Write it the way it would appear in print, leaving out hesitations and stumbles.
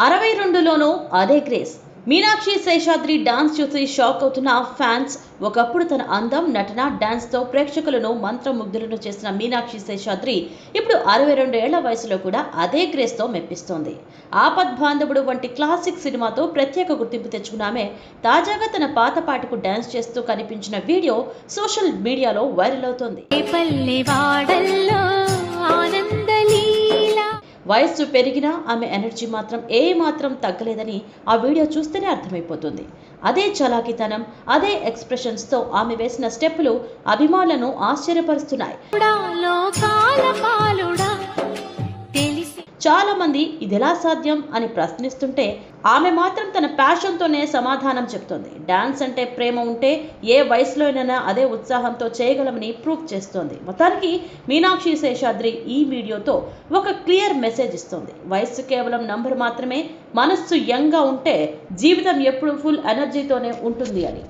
62లోనూ అదే craze. Meenakshi Seshadri dance చూసి shock అవుతున్న ఫ్యాన్స్. ఒకప్పుడు తన అందం, నటన, డాన్స్తో ప్రేక్షకులను మంత్రముగ్ధులను చేసిన మీనాక్షి శేషాద్రి ఇప్పుడు 62 ఏళ్ల వయసులో కూడా అదే క్రేజ్తో మెప్పిస్తోంది. ఆపద్బాంధవుడు వంటి క్లాసిక్ సినిమాతో ప్రత్యేక గుర్తింపు తెచ్చుకున్న ఆమె తాజాగా తన పాత పాటకు డాన్స్ చేస్తూ కనిపించిన వీడియో సోషల్ మీడియాలో వైరల్ అవుతోంది. వయస్సు పెరిగినా ఆమె ఎనర్జీ మాత్రం ఏమాత్రం తగ్గలేదని ఆ వీడియో చూస్తేనే అర్థమైపోతుంది. అదే చలాకితనం, అదే ఎక్స్ప్రెషన్స్తో ఆమె వేసిన స్టెప్పులు అభిమానులను ఆశ్చర్యపరుస్తున్నాయి. చాలా మంది ఇదెలా సాధ్యం అని ప్రశ్నిస్తుంటే ఆమె మాత్రం తన ప్యాషన్తోనే సమాధానం చెప్తోంది. డాన్స్ అంటే ప్రేమ ఉంటే ఏ వయసులోనైనా అదే ఉత్సాహంతో చేయగలమని ప్రూవ్ చేస్తోంది. మొత్తానికి మీనాక్షి శేషాద్రి ఈ వీడియోతో ఒక క్లియర్ మెసేజ్ ఇస్తోంది. వయస్సు కేవలం నంబర్ మాత్రమే, మనస్సు యంగ్గా ఉంటే జీవితం ఎప్పుడు ఫుల్ ఎనర్జీతోనే ఉంటుంది అని.